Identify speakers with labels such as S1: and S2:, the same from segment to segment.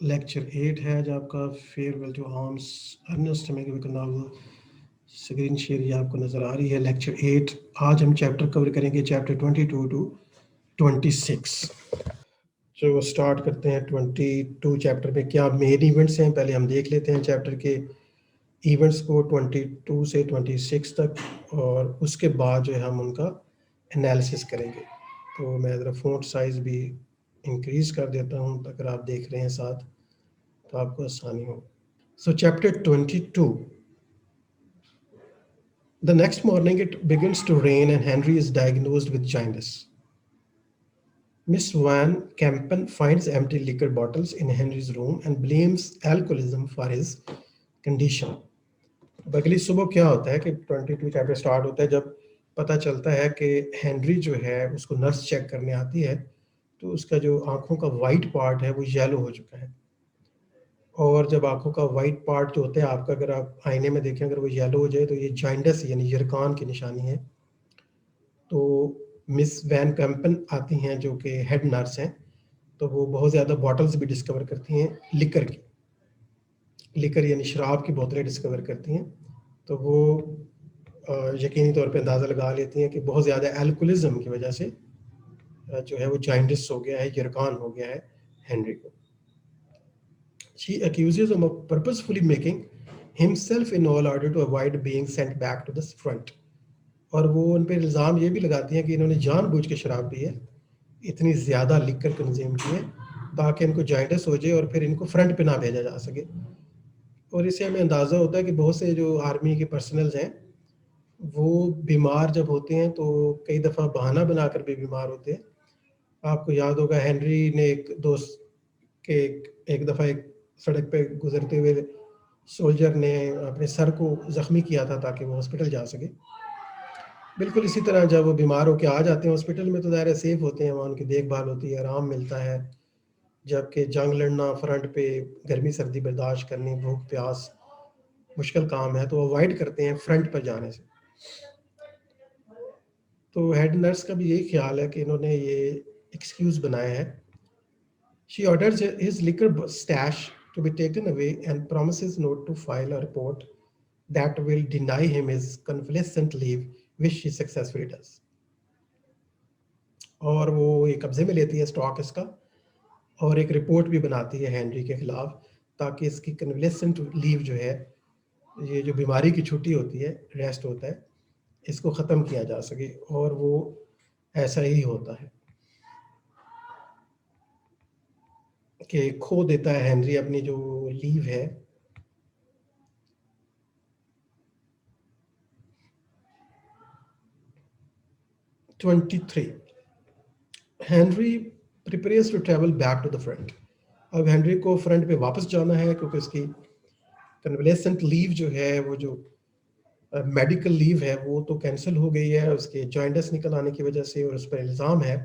S1: Lecture 8 है आज आपका, farewell to arms Ernest Hemingway का नावल। स्क्रीन शेयर ये आपको नज़र आ रही है। लेक्चर 8, आज हम चैप्टर कवर करेंगे, चैप्टर 22 टू 26। जो स्टार्ट करते हैं 22 चैप्टर में क्या मेन इवेंट्स हैं, पहले हम देख लेते हैं चैप्टर के इवेंट्स को 22 से 26 तक, और उसके बाद जो है हम उनका एनालिसिस करेंगे। तो मैं ज़रा फ़ॉन्ट साइज़ भी इंक्रीज़ कर देता हूँ, अगर आप देख रहे हैं साथ तो आपको आसानी हो। सो chapter 22। The next morning it begins to rain and Henry is diagnosed with jaundice. Miss Van Kempen finds empty liquor bottles in Henry's room and blames alcoholism for his condition. अगली सुबह क्या होता है कि 22 चैप्टर स्टार्ट होता है जब पता चलता है कि हेनरी जो है उसको नर्स चेक करने आती है, तो उसका जो आँखों का वाइट पार्ट है वो येलो हो चुका है। और जब आँखों का वाइट पार्ट जो होता है आपका, अगर आप आईने में देखें अगर वो येलो हो जाए तो ये जॉन्डिस यानी यरकान की निशानी है। तो मिस वैन कैम्पन आती हैं जो कि हेड नर्स हैं, तो वो बहुत ज़्यादा बॉटल्स भी डिस्कवर करती हैं लिकर की। लिकर यानी शराब की बोतलें डिस्कवर करती हैं, तो वो यकीनी तौर पे अंदाज़ा लगा लेती हैं कि बहुत ज़्यादा अल्कोहलिज्म की वजह से जो है वो जॉन्डिस हो गया है, यरकान हो गया है हेनरी को। She accuses him of purposefully making himself in all order to avoid being sent back to the front. और वो उन पे इल्ज़ाम ये भी लगाती हैं कि इन्होंने जानबूझ के शराब पी है, इतनी ज़्यादा लिकर कंज्यूम की है ताकि इनको जॉन्डिस हो जाए और फिर इनको फ्रंट पे ना भेजा जा सके। और इससे हमें अंदाज़ा होता है कि बहुत से जो आर्मी के पर्सनल्स हैं वो बीमार जब होते हैं तो कई दफ़ा बहाना बनाकर भी बीमार होते हैं। आपको याद होगा हेनरी ने एक दोस्त के एक दफ़ा एक सड़क पे गुजरते हुए सोल्जर ने अपने सर को ज़ख्मी किया था ताकि वो हॉस्पिटल जा सके। बिल्कुल इसी तरह जब वो बीमार होकर आ जाते हैं हॉस्पिटल में तो ज़ाहिर है सेफ होते हैं, वहाँ उनकी देखभाल होती है, आराम मिलता है। जबकि जंग लड़ना, फ्रंट पे गर्मी सर्दी बर्दाश्त करनी, भूख प्यास मुश्किल काम है, तो अवॉइड करते हैं फ्रंट पर जाने से। तो हेड नर्स का भी यही ख्याल है कि इन्होंने ये एक्सक्यूज़ बनाया है। She orders his liquor stash to be taken away and promises not to file a report that will deny him his convalescent leave, which she successfully does. और वो ये कब्जे में लेती है स्टॉक इसका, और एक रिपोर्ट भी बनाती है हेनरी के खिलाफ ताकि इसकी कन्वलेसेंट लीव जो है, ये जो बीमारी की छुट्टी होती है, रेस्ट होता है, इसको ख़त्म किया जा सके, और वो ऐसा ही होता है कि खो देता है हेनरी अपनी जो लीव है। (23) Henry prepares to travel back to the front. अब हेनरी को फ्रंट पे वापस जाना है क्योंकि उसकी कन्वलेसेंट लीव जो है, वो जो मेडिकल लीव है, वो तो कैंसिल हो गई है उसके जॉइंटस निकल आने की वजह से, और उस पर इल्ज़ाम है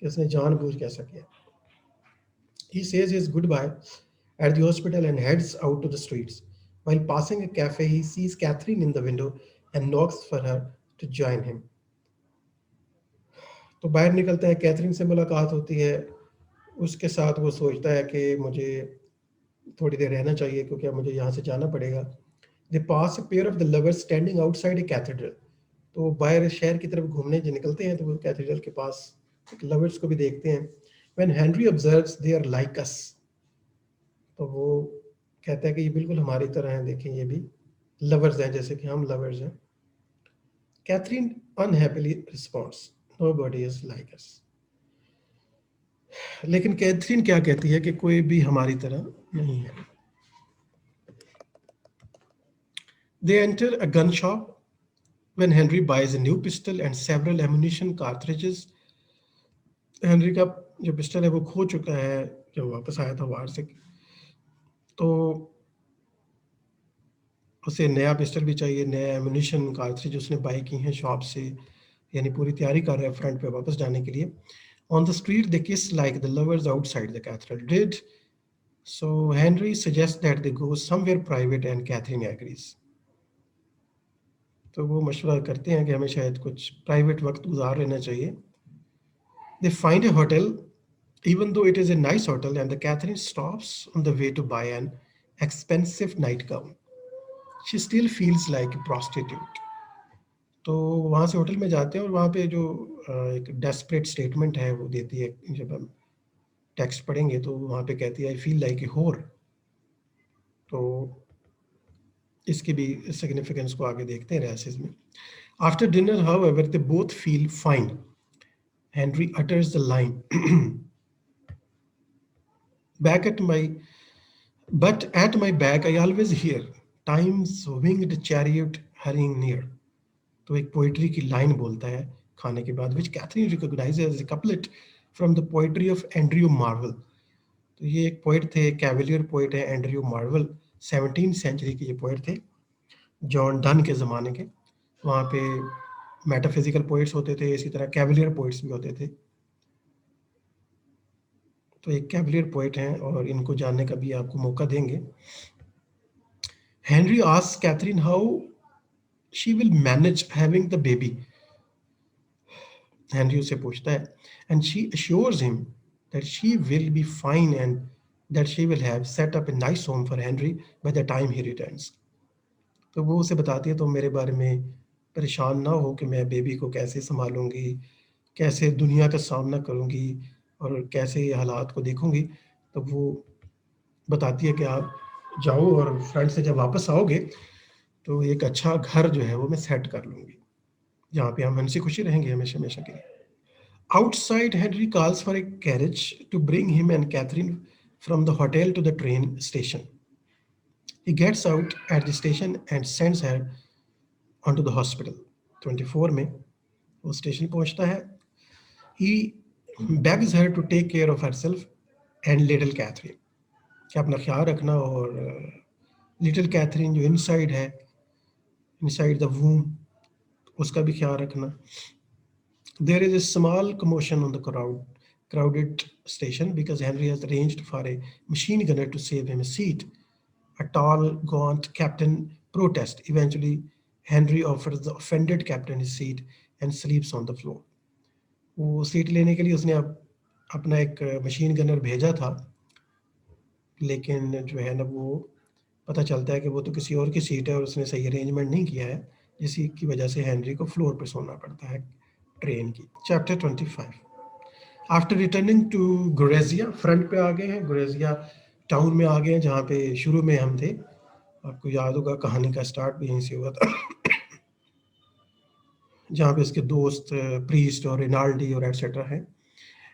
S1: कि उसने जानबूझ के ऐसा किया। He says his goodbye at the hospital and heads out to the streets. While passing a cafe, he sees Catherine in the window and knocks for her to join him. तो बाहर निकलता है, कैथरीन से मुलाकात होती है, उसके साथ वो सोचता है कि मुझे थोड़ी देर रहना चाहिए क्योंकि अब मुझे यहाँ से जाना पड़ेगा। They pass a pair of the lovers standing outside a cathedral. तो बाहर शहर की तरफ घूमने जो निकलते हैं तो वो कैथेड्रल के पास लवर्स को भी देखते हैं। When Henry observes they are like us, तो वो कहता है कि ये बिल्कुल हमारी तरह हैं, देखें ये भी लवर्स हैं जैसे कि हम लवर्स हैं। Catherine unhappily responds, nobody is like us. लेकिन कैथरीन क्या कहती है कि कोई भी हमारी तरह नहीं है। They enter a gun shop when Henry buys a new pistol and several ammunition cartridges. Henry का जो पिस्टल है वो खो चुका है जब वापस आया था वार से, तो उसे नया पिस्टल भी चाहिए, नया एमुनिशन कार्ट्रिज उसने बाई की हैं शॉप से, यानी पूरी तैयारी कर रहा है फ्रंट पे वापस जाने के लिए। On the street they kiss like the lovers outside the cathedral did, so Henry suggest that they go somewhere private and Catherine agrees. तो वो मशवरा करते हैं कि हमें शायद कुछ प्राइवेट वक्त गुजार लेना चाहिए। They find A hotel even though it is a nice hotel, and the Catherine stops on the way to buy an expensive nightgown. She still feels like a prostitute. तो वहाँ से होटल में जाते हैं और वहाँ पे जो एक डेस्परेट स्टेटमेंट है वो देती है, जब हम टेक्स्ट पढ़ेंगे तो वहाँ पे कहती है आई फील लाइक ए होर। तो इसकी भी सिग्निफिकेंस को आगे देखते हैं रैसेस में। After dinner however they both feel fine. Henry utters the line back at my but at my back I always hear time's winged chariot hurrying near। तो एक पोइट्री की लाइन बोलता है खाने के बाद, which Catherine recognises as a couplet from the poetry of Andrew Marvell. तो ये एक पोइट थे, कैवलियर पोइट है एंड्रयू मार्वल, 17वीं सेंचुरी के ये पोइट थे, जॉन डन के ज़माने के। वहाँ पे मेटाफिजिकल पोइट्स होते थे, इसी तरह कैवलियर पोइट्स भी होते थे। तो एक कैवलियर पोइट हैं और इनको जानने का भी आपको मौका देंगे। Henry asks Catherine how she will manage having the baby. Henry उससे पूछता है, and she assures him that she will be fine and that she will have set up a nice home for Henry by the time he returns. तो वो उसे बताती है, तो मेरे बारे में परेशान ना हो कि मैं बेबी को कैसे संभालूंगी, कैसे दुनिया का सामना करूंगी और कैसे ये हालात को देखूंगी। तो वो बताती है कि आप जाओ और फ्रेंड से जब वापस आओगे तो एक अच्छा घर जो है वो मैं सेट कर लूँगी, जहाँ पे हम हंसी खुशी रहेंगे हमेशा हमेशा के लिए। Outside Henry calls for a carriage to bring him and Catherine from the hotel to the train station. He gets out at the station and sends her onto the hospital। 24 में वो स्टेशन पहुंचता है। He begs her to take care of herself and little Catherine, कि अपना ख्याल रखना और little Catherine जो इनसाइड है, इनसाइड द वूम, उसका भी ख्याल रखना। There is a small commotion on the crowded station because Henry has arranged for a machine gunner to save him a seat. A tall, gaunt captain protests. Eventually, Henry offers the offended captain his seat and sleeps on the floor। वो seat लेने के लिए उसने अपना एक machine gunner भेजा था, लेकिन जो है ना वो पता चलता है कि वो तो किसी और की सीट है और उसने सही अरेंजमेंट नहीं किया है, जिसकी की वजह से हेनरी को फ्लोर पर सोना पड़ता है ट्रेन की। Chapter 25। After returning to Gorizia, front पे आ गए हैं, गुरेजिया टाउन में आ गए हैं जहाँ पे शुरू में हम थे। आपको याद होगा कहानी का स्टार्ट भी यहीं से हुआ था जहाँ पे इसके दोस्त प्रीस्ट और रिनाल्डी और एटसेट्रा हैं।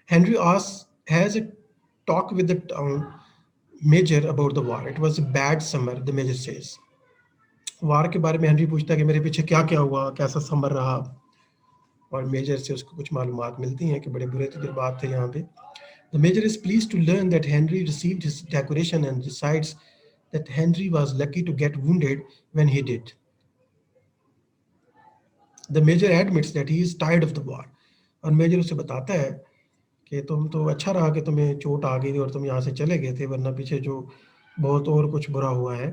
S1: Henry has a talk with the town major about the war. It was a bad summer, the major says. War के बारे में हेनरी पूछता है कि मेरे पीछे क्या क्या हुआ, कैसा समर रहा, और मेजर से उसको कुछ मालूमात मिलती हैं कि बड़े बुरे तजुर्बात थे यहाँ पे। The major is pleased to learn that Henry received his decoration and decides that Henry was lucky to get wounded when he did। The major admits that he is tired of the war। और major उसे बताता है कि तुम तो अच्छा रहा कि तुम्हें चोट आ गई और तुम यहाँ से चले गए थे, वरना पीछे जो बहुत और कुछ बुरा हुआ है।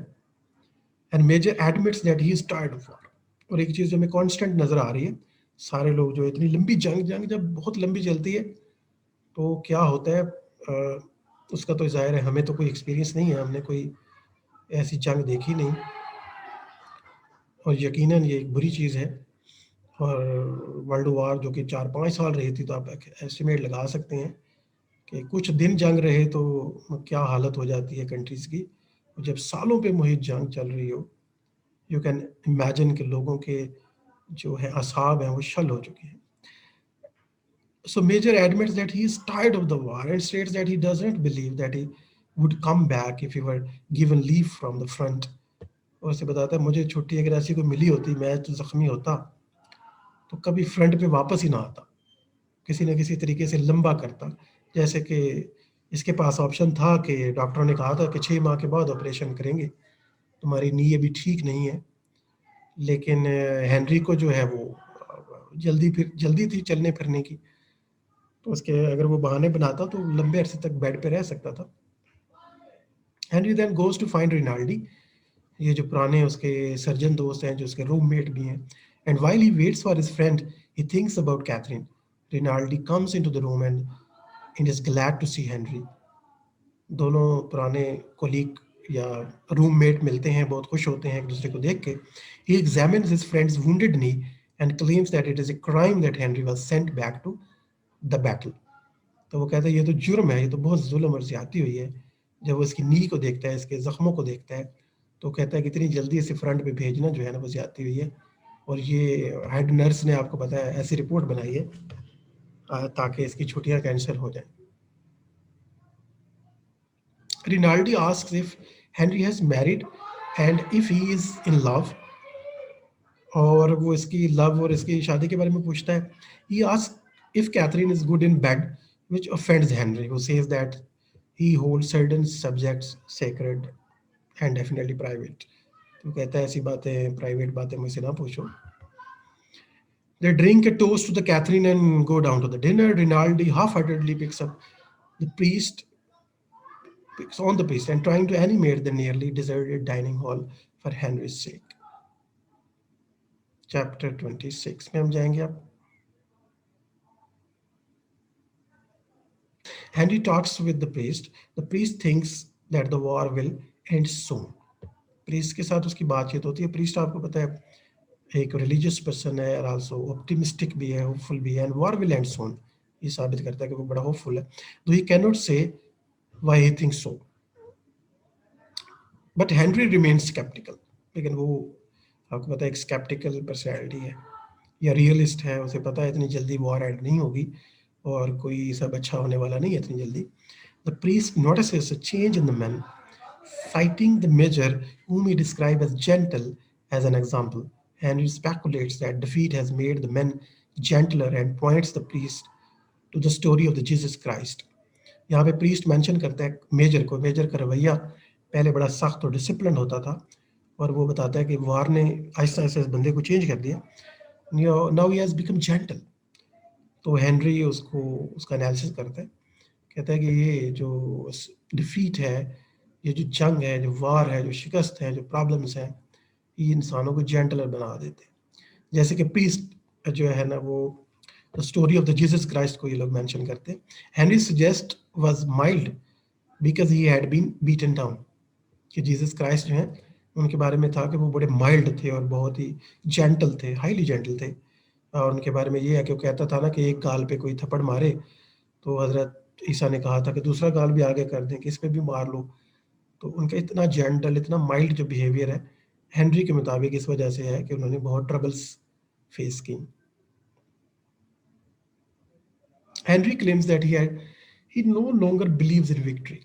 S1: And major admits that he is tired of war. और एक चीज़ जो हमें कांस्टेंट नज़र आ रही है, सारे लोग जो इतनी लंबी जंग जब बहुत लंबी चलती है तो क्या होता है, उसका तो ज़ाहिर है हमें तो कोई एक्सपीरियंस नहीं है, हमने कोई ऐसी जंग देखी नहीं, और यकीनन ये एक बुरी चीज़ है। और वर्ल्ड वार जो कि 4-5 साल रही थी, तो आप एस्टिमेट लगा सकते हैं कि कुछ दिन जंग रहे तो क्या हालत हो जाती है कंट्रीज़ की। जब सालों पे मुहित जंग चल रही हो, यू कैन इमेजिन कि लोगों के जो है असाब हैं वो शल हो चुके हैं। So Major admits that he is tired of the war and states that he doesn't believe that he would come back if he were given leave from the front। और उसे बताता है मुझे छुट्टी अगर ऐसी कोई मिली होती, मैं तो जख्मी होता तो कभी फ्रंट पे वापस ही ना आता, किसी न किसी तरीके से लंबा करता। जैसे कि इसके पास ऑप्शन था कि डॉक्टरों ने कहा था कि 6 माह के बाद ऑपरेशन करेंगे, तुम्हारी नी अभी ठीक नहीं है, लेकिन हेनरी को जो है वो जल्दी थी चलने फिरने की, तो उसके अगर वो बहाने बनाता तो लंबे अरसे तक बेड पे रह सकता था। Henry then goes to find Rinaldi, ये जो पुराने उसके सर्जन दोस्त हैं, जो उसके रूममेट भी हैं। And while he waits for his friend, he thinks about Catherine। Rinaldi comes into the room and and is glad to see Henry. दोनों पुराने कोलीग या रूममेट मिलते हैं, बहुत खुश होते हैं एक दूसरे को देख के. He examines his friend's wounded knee and claims that it is a crime that Henry was sent back to the battle. तो वो कहता है ये तो जुर्म है, ये तो बहुत जुल्म और ज्यादती हुई है. जब वो इसकी नी को देखता है, इसके जख्मों को देखता है, तो कहता है कि इतनी जल्दी इसे फ्रंट पे भेजना जो है ना वो ज्यादती हुई है. और ये हेड नर्स ने आपको पता है ऐसी रिपोर्ट बनाई है ताकि इसकी छुट्टियां कैंसिल हो जाए. Rinaldi asks if Henry has married and if he is in love. और वो इसकी लव और इसकी शादी के बारे में पूछता है. He asks if Catherine is good in bed, which offends Henry, who says that he holds certain subjects sacred and definitely private. तो कहता है ऐसी बातें, प्राइवेट बातें मुझसे ना पूछो. They drink a toast to the Catherine and go down to the dinner. Rinaldi half-heartedly picks on the priest and trying to animate the nearly deserted dining hall for Henry's sake. Chapter 26 में हम जाएंगे अब. Henry talks with the priest. The priest thinks that the war will end soon. Priest के साथ उसकी बातचीत होती है. Priest आपको पता है एक religious person है और also optimistic भी है, hopeful भी है, and war will end soon. ये साबित करता है कि वो बड़ा hopeful है. Though he cannot say why he thinks so. But Henry remains skeptical. लेकिन वो आपको पता है एक skeptical personality है या realist है. उसे पता है इतनी जल्दी war end नहीं होगी और कोई सब अच्छा होने वाला नहीं है इतनी जल्दी. The priest notices a change in the men, citing the major whom he describes as gentle as an example. Henry speculates that defeat has made the men gentler and points the priest to the story of the Jesus Christ. यहाँ पे priest mention करता है major को. Major का रवैया पहले बड़ा सख्त और डिसिप्लिन होता था और वो बताता है कि वार ने आहिस्ता आहिस्ता इस बंदे को चेंज कर दिया. Now he has become gentle. तो हेनरी उसका एनालिसिस करता है. कहता है कि ये जो डिफीट है, ये जो जंग है, जो वार है, जो शिकस्त है, जो प्रॉब्लम्स हैं, ये इंसानों को जेंटलर बना देते हैं. जैसे कि प्रीस्ट जो है ना वो the story of the Jesus Christ को ये लोग मेंशन करते हैं. Henry suggest was mild because he had been beaten down. कि जीसस क्राइस्ट जो हैं उनके बारे में था कि वो बड़े माइल्ड थे और बहुत ही जेंटल थे, हाईली जेंटल थे. और उनके बारे में ये है कि वो कहता था ना कि एक गाल पे कोई थप्पड़ मारे तो हजरत ईसा ने कहा था कि दूसरा गाल भी आगे कर दें कि इस पे भी मार लो. तो उनका इतना जेंटल, इतना माइल्ड जो बिहेवियर है हेनरी के मुताबिक इस वजह से है कि उन्होंने बहुत ट्रबल्स फेस की. Henry claims that he no longer believes in victory.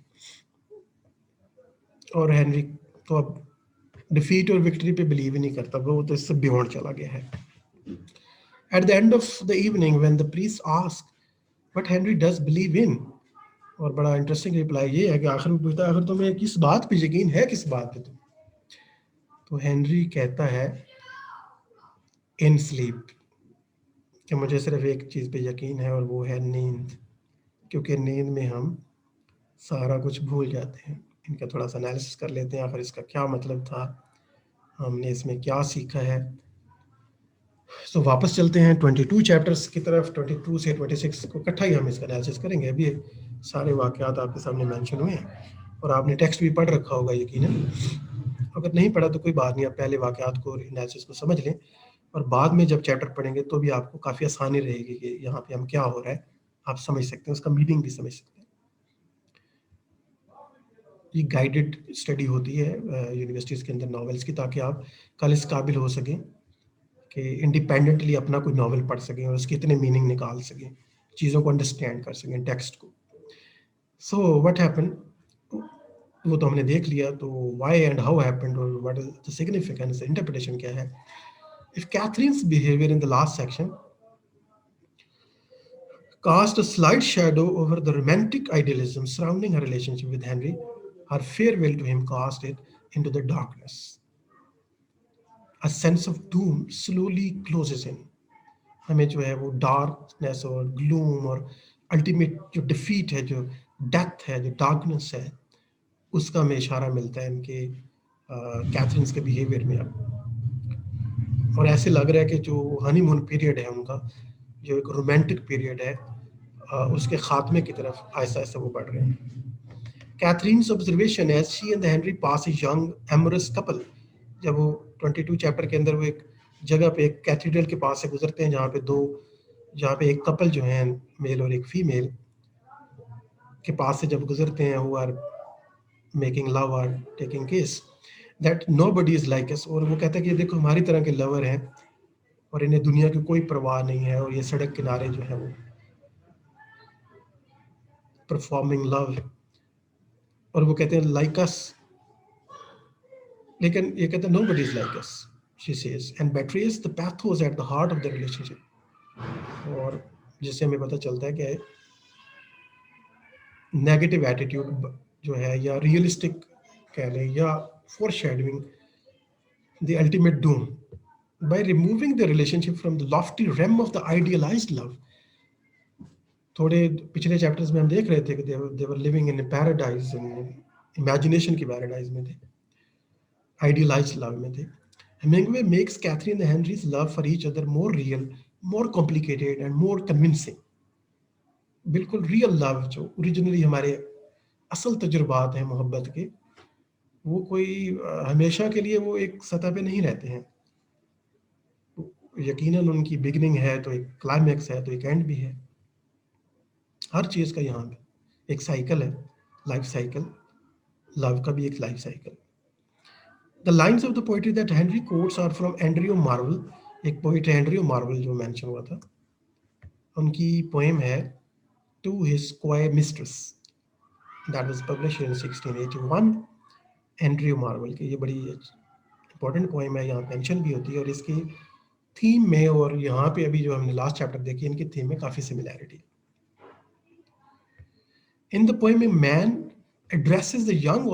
S1: और हेनरी तो अब डिफीट और विक्ट्री पे बिलीव ही नहीं करता, वो तो इससे बियॉन्ड चला गया है. At the end of the evening when the priest asked what Henry does believe in, और बड़ा इंटरेस्टिंग रिप्लाई ये है कि आखिर में पूछता है आखिर तुम्हें किस बात पे यकीन है, किस बात पे तुम. तो हेनरी कहता है इन स्लीप, कि मुझे सिर्फ एक चीज़ पे यकीन है और वो है नींद, क्योंकि नींद में हम सारा कुछ भूल जाते हैं. इनका थोड़ा सा एनालिसिस कर लेते हैं आखिर इसका क्या मतलब था, हमने इसमें क्या सीखा है. तो वापस चलते हैं 22 चैप्टर्स की तरफ. 22 से 26 को इकट्ठा ही हम इसका एनालिसिस करेंगे. अभी सारे वाक़यात आपके सामने मेंशन हुए हैं और आपने टेक्स्ट भी पढ़ रखा होगा यकीनन. अगर नहीं पढ़ा तो कोई बात नहीं, आप पहले वाक़यात को, एनालिसिस को समझ लें और बाद में जब चैप्टर पढ़ेंगे तो भी आपको काफ़ी आसानी रहेगी कि यहाँ पे हम क्या हो रहा है आप समझ सकते हैं, उसका मीनिंग भी समझ सकते हैं. ये गाइडेड स्टडी होती है यूनिवर्सिटीज़ के अंदर नॉवेल्स की, ताकि आप कल इस काबिल हो सकें कि इंडिपेंडेंटली अपना कोई नॉवल पढ़ सकें और उसके इतने मीनिंग निकाल सकें, चीज़ों को अंडरस्टैंड कर सकें, टेक्स्ट को. सो व्हाट हैपन, वो तो हमने देख लिया. तो व्हाई एंड हाउ हैपेंड और what is the significance, interpretation क्या है. If Catherine's behaviour in the last section cast a slight shadow over the romantic idealism surrounding her relationship with Henry, her farewell to him cast it into the darkness. A sense of doom slowly closes in. हमें जो है वो darkness और gloom और ultimate जो defeat है, जो death है, जो डार्कनेस है, उसका हमें इशारा मिलता है इनके कैथरीन्स के बिहेवियर में अब. और ऐसे लग रहा है कि जो हनीमून पीरियड है उनका, जो एक रोमांटिक पीरियड है, उसके खात्मे की तरफ आहिस्ता आहिस्ता वो बढ़ रहे हैं. Catherine's observation as she and Henry pass a young amorous couple. जब वो 22 चैप्टर के अंदर वो एक जगह पे एक कैथीड्रल के पास से गुजरते हैं जहाँ पे एक कपल जो है मेल और एक फीमेल के पास से जब गुजरते हैं who are making love or taking kiss that nobody is like us. और वो कहता है कि देखो हमारी तरह के लवर हैं और इन्हें दुनिया की कोई परवाह नहीं है और ये सड़क किनारे जो है वो परफॉर्मिंग लव. और वो कहते हैं लाइक अस, लेकिन ये कहते हैं nobody is like us she says and betrays the pathos at the heart of the relationship. और जिससे हमें पता चलता है कि नेगेटिव एटीट्यूड जो है या रियलिस्टिक कह लें या foreshadowing the ultimate doom by removing the relationship from the lofty realm of the idealized love. थोड़े पिछले चैप्टर्स में हम देख रहे थे कि they were living in a paradise, in imagination की पैराडाइज में थे, idealized love में थे. Hemingway makes Catherine and Henry's love for each other more real, more complicated and more convincing. बिल्कुल रियल लव जो ओरिजिनली हमारे असल तजुर्बात हैं मोहब्बत के, वो कोई हमेशा के लिए वो एक सतह पे नहीं रहते हैं. यकीनन उनकी बिगनिंग है तो एक क्लाइमैक्स है तो एक एंड भी है. हर चीज़ का यहाँ पे एक साइकिल है, लाइफ साइकिल. लव का भी एक life cycle. The lines of the poetry that Henry quotes are from Andrew Marvell. एक पोइट है एंड्रियो मार्वल जो मेंशन हुआ था, उनकी पोएम है to his square mistress that was published in 1681. Andrew Marvell की ये बड़ी इंपॉर्टेंट पोएम है, यहाँ मेंशन भी होती है और इसकी थीम में और यहाँ पे अभी जो हमने लास्ट चैप्टर देखी इनकी थीम में काफ़ी similarity. In the poem, a man addresses the young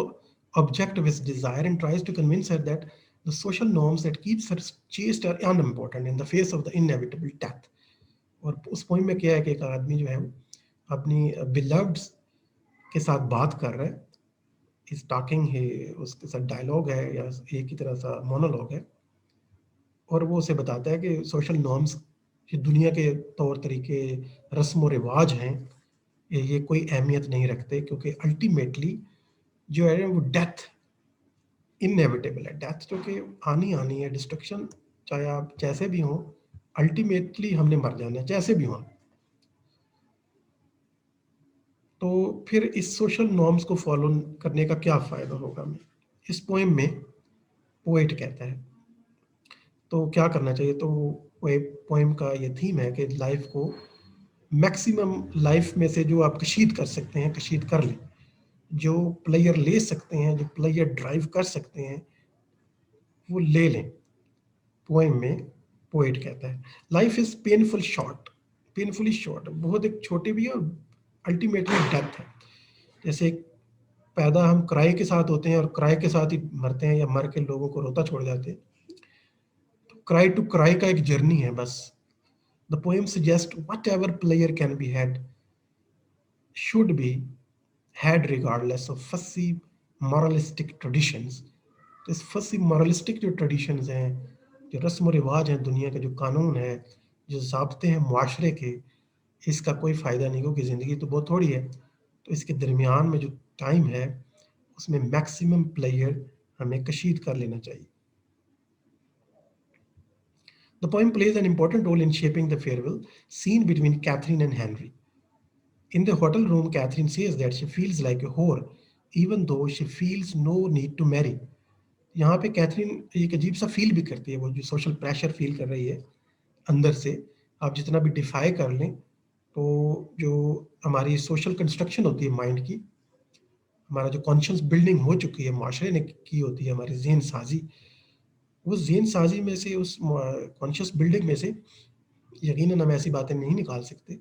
S1: object of his desire and tries to convince her that the social norms that keeps her chaste are unimportant in the face of the inevitable death. और उस poem में क्या है कि एक आदमी जो है अपनी बिलव्ड के साथ बात कर रहा है, इस टॉकिंग है, उसके साथ डायलॉग है या एक ही तरह सा मोनोलॉग है, और वो उसे बताता है कि सोशल नॉर्म्स, ये दुनिया के तौर तरीके, रस्म व रिवाज हैं, ये कोई अहमियत नहीं रखते क्योंकि अल्टीमेटली जो है वो डेथ इनएविटेबल है. डेथ जो कि आनी आनी है, डिस्ट्रक्शन चाहे आप जैसे भी हों, अल्टीमेटली हमने मर जाना है जैसे भी हों. तो फिर इस सोशल नॉर्म्स को फॉलो करने का क्या फ़ायदा होगा हमें, इस पोएम में पोएट कहता है. तो क्या करना चाहिए, तो पोएम का ये थीम है कि लाइफ को मैक्सिमम लाइफ में से जो आप कशीद कर सकते हैं कशीद कर लें, जो प्लेयर ले सकते हैं, जो प्लेयर ड्राइव कर सकते हैं वो ले लें. पोएम में पोएट कहता है life is painful short, painfully short, बहुत एक छोटी भी है और अल्टीमेटली डेथ है. जैसे एक पैदा हम क्राई के साथ होते हैं और क्राई के साथ ही मरते हैं या मर के लोगों को रोता छोड़ जाते हैं. तो क्राई टू क्राई का एक जर्नी है बस. The poem suggests whatever player can be had should be had regardless of fussy moralistic traditions. तो इस फसी मॉरलिस्टिक जो ट्रेडिशंस हैं, जो रस्म व रिवाज हैं, दुनिया के जो कानून है, जो ज़ाब्ते हैं मुआशरे के, इसका कोई फ़ायदा नहीं क्योंकि ज़िंदगी तो बहुत थोड़ी है. तो इसके दरमियान में जो टाइम है उसमें मैक्सिमम प्लेयर हमें कशीद कर लेना चाहिए. The poem plays an important role in shaping the farewell scene between Catherine and Henry. In the hotel room, Catherine says that she feels like a whore, even though she feels no need to marry. यहाँ पे Catherine एक अजीब सा feel भी करती है, वो जो सोशल प्रेशर फील कर रही है अंदर से. आप जितना भी डिफाई कर लें तो जो हमारी सोशल कंस्ट्रक्शन होती है माइंड की, हमारा जो कॉन्शियस बिल्डिंग हो चुकी है माशरे ने की होती है, हमारी जहन साजी, उस जहन साजी में से, उस कॉन्शियस बिल्डिंग में से यकीनन हम ऐसी बातें नहीं निकाल सकते.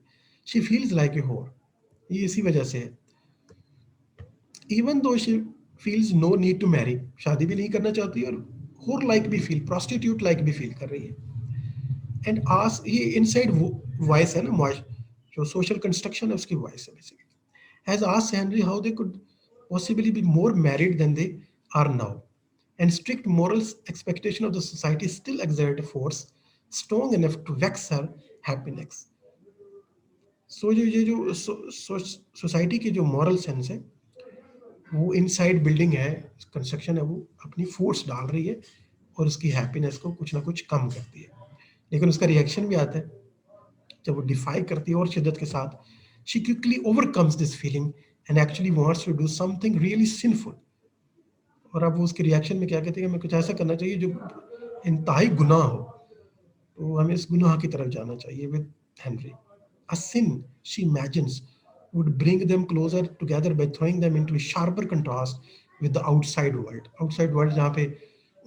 S1: शी फील्स लाइक ए होर, ये इसी वजह से है. Even though she feels no need to marry, शादी भी नहीं करना चाहती और होर लाइक भी फील, प्रोस्टिट्यूट लाइक भी फील कर रही है. एंड आस, ये इनसाइड वॉइस है ना, जो सोशल कंस्ट्रक्शन है उसकी वॉइस है basically. Has asked Henry how they could possibly be more married than they are now, and strict moral expectation of the society still exert a force strong enough to vex her happiness. सो जो ये जो society की जो moral sense है, वो inside building है, construction है, वो अपनी फोर्स डाल रही है और उसकी हैप्पीनेस को कुछ ना कुछ कम करती है। लेकिन उसका रिएक्शन भी आता है जब वो डिफाई करती है और शिद्दत के साथ, she quickly overcomes this feeling and actually wants to do something really sinful. और अब वो उसके रिएक्शन में क्या कहते हैं कि हमें कुछ ऐसा करना चाहिए जो इंतहाई गुनाह हो, तो हमें इस गुनाह की तरफ जाना चाहिए with Henry. A sin, she imagines, would bring them closer together by throwing them into a sharper contrast with the outside world. Outside world जहाँ पे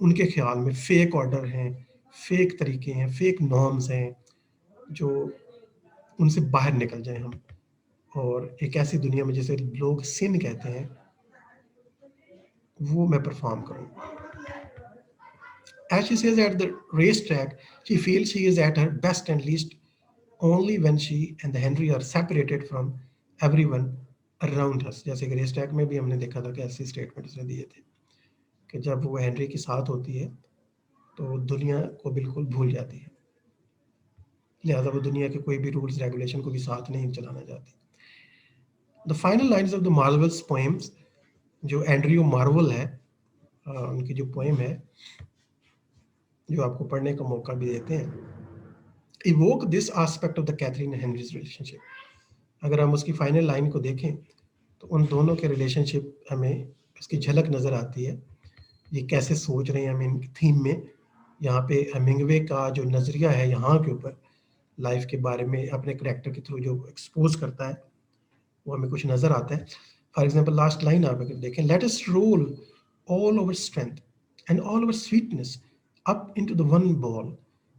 S1: उनके ख्याल में फेक ऑर्डर हैं, फेक तरीके हैं, फेक नॉर्म्स हैं, जो उनसे बाहर निकल जाएं हम, और एक ऐसी दुनिया में जिसे लोग सिन कहते हैं, वो मैं परफॉर्म करूँ। As she says at the racetrack, she feels she is at her best and least only when she and the Henry are separated from everyone around us. जैसे कि रेस ट्रैक में भी हमने देखा था कि ऐसी स्टेटमेंट उसने दिए थे कि जब वो हेनरी के साथ होती है तो दुनिया को बिल्कुल भूल जाती है, लिहाजा वो दुनिया के कोई भी रूल्स रेगुलेशन को भी साथ नहीं चलाना चाहती। The final lines of the Marvels poems, जो एंड्रयू मार्वल है, उनकी जो पोएम है, जो आपको पढ़ने का मौका भी देते हैं, evoke this aspect of the Catherine and Henry's relationship. अगर हम उसकी फाइनल लाइन को देखें तो उन दोनों के रिलेशनशिप हमें उसकी झलक नज़र आती है, ये कैसे सोच रहे हैं हम थीम में। यहाँ पे हेमिंग्वे का जो नज़रिया है यहाँ के ऊपर लाइफ के बारे में अपने करेक्टर के थ्रू जो एक्सपोज करता है, वो हमें कुछ नज़र आता है। फॉर एग्जाम्पल लास्ट लाइन आप अगर देखें, let us roll all our strength and all our sweetness up into the one ball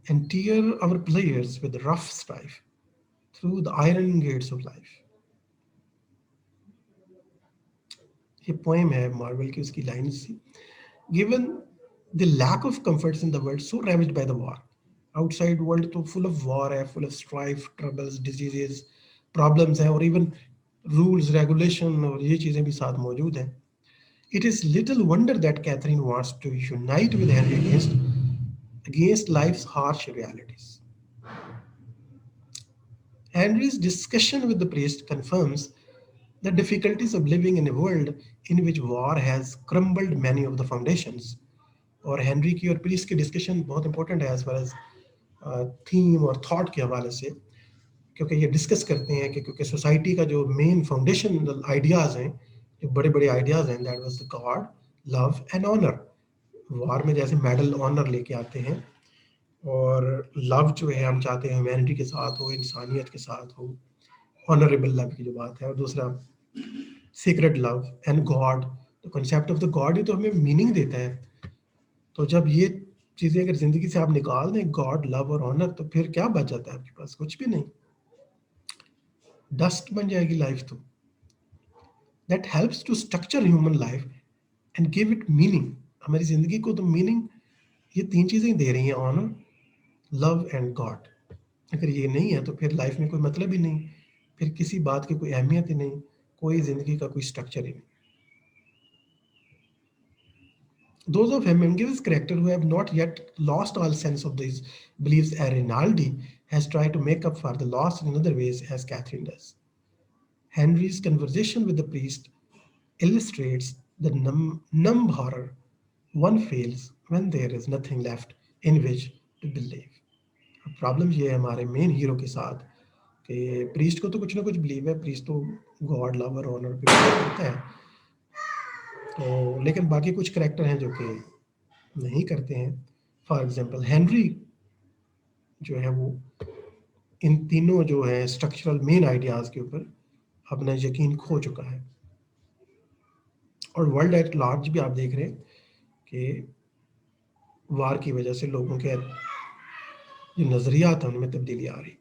S1: and tear our players with rough strife through the iron gates of life. ये poem है Marvell की, उसकी lines थी। Given the lack of comforts in the world so ravaged by the war, outside world तो full of war है, full of strife, troubles, diseases, problems हैं, और even rules regulation और ये चीज़ें भी साथ मौजूद हैं। It is little wonder that Catherine wants to unite with Henry against life's harsh realities. Henry's discussion with the priest confirms the difficulties of living in a world in which war has crumbled many of the foundations. और Henry की और priest की discussion बहुत important है as far as theme और thought के हवाले से, क्योंकि ये डिस्कस करते हैं कि क्योंकि सोसाइटी का जो मेन फाउंडेशनल आइडियाज़ हैं, जो बड़े बड़े आइडियाज़ हैं, that was the god, love and honour. War में जैसे मेडल ऑनर लेके आते हैं, और लव जो है हम चाहते हैं ह्यूमैनिटी के साथ हो, इंसानियत के साथ हो, ऑनरेबल लव की जो बात है, और दूसरा सीक्रेट लव एंड गॉड, तो कॉन्सेप्ट ऑफ द गॉड ही तो हमें मीनिंग देता है। तो जब ये चीज़ें अगर ज़िंदगी से आप निकाल दें, गॉड, लव और ऑनर, तो फिर क्या बच जाता है आपके पास? कुछ भी नहीं, डस्ट बन जाएगी लाइफ। तो that helps to structure human life and give it meaning. हमारी ज़िंदगी को तो मीनिंग ये तीन चीज़ें दे रही हैं, ऑनर, लव एंड गॉड। अगर ये नहीं है तो फिर लाइफ में कोई मतलब ही नहीं, फिर किसी बात की कोई अहमियत ही नहीं, कोई ज़िंदगी का कोई स्ट्रक्चर ही नहीं। Those of Hemingway's character who have not yet lost all sense of these beliefs, as Rinaldi has tried to make up for the loss in other ways as Catherine does. Henry's conversation with the priest illustrates the numb horror one feels when there is nothing left in which to believe. Problem ये है हमारे main hero के साथ कि priest को तो कुछ ना कुछ बिलीव है, प्रीस्ट तो गॉड, लवर, ऑनर पे बिलीव करता है, तो लेकिन बाकी कुछ करेक्टर हैं जो कि नहीं करते हैं। फॉर एग्जांपल हेनरी जो है वो इन तीनों जो है स्ट्रक्चरल मेन आइडियाज़ के ऊपर अपना यकीन खो चुका है। और वर्ल्ड एट लार्ज भी आप देख रहे हैं कि वार की वजह से लोगों के जो नज़रियात हैं उनमें तब्दीली आ रही।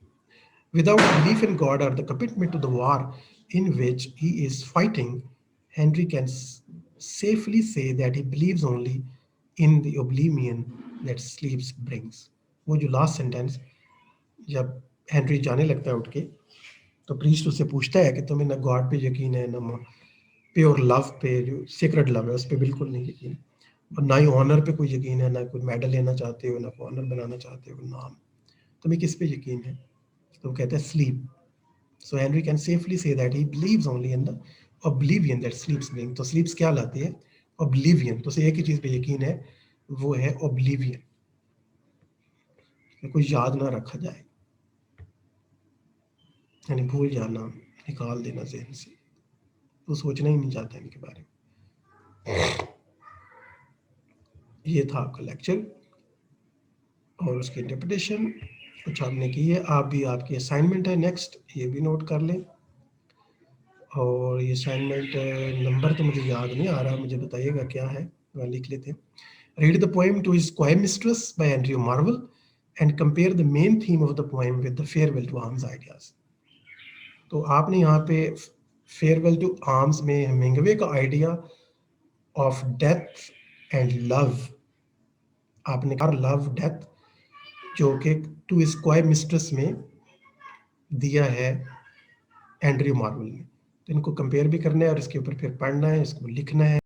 S1: Without belief in God or the commitment to the war in which he is fighting, Henry can safely say that he believes only in the oblivion that sleep brings. वो जो लास्ट सेंटेंस, जब Henry जाने लगता है उठ के, तो priest उससे पूछता है कि तुम्हें ना गॉड पे यकीन है, ना प्योर लव पे, जो सीक्रेट लव है उस पर बिल्कुल नहीं यकीन, और ना ही ऑनर पे कोई यकीन है, ना कोई मेडल लेना चाहते हो, ना ऑनर बनाना चाहते हो, नाम, तुम्हें किस पे यकीन है? तो वो कहता है sleep. So Henry can safely say that he believes only in the oblivion that sleeps bring. तो sleeps क्या लाती है? Oblivion. तो उसे एक ही चीज पे यकीन है, वो है oblivion, कि कोई याद ना रखा जाए, यानी भूल जाना, निकाल देना जहन से, तो सोचना ही नहीं चाहता इनके बारे में। ये था आपका लेक्चर और उसकी इंटरप्रिटेशन कुछ आपने की है। आप भी, आपकी असाइनमेंट है नेक्स्ट, ये भी नोट कर लें। और ये असाइनमेंट नंबर तो मुझे याद नहीं आ रहा, मुझे बताइएगा क्या है, वहाँ लिख लेते हैं। Read the poem to his choir mistress by Andrew Marvell and compare the main theme of the poem with the farewell to arms ideas. तो आपने यहाँ पे farewell to arms में हेमिंगवे का idea of death and love, आपने कहा love death, जो कि टू हिज choir mistress में दिया है एंड्रयू मार्वल ने। तो इनको कंपेयर भी करना है और इसके ऊपर फिर पढ़ना है, इसको लिखना है।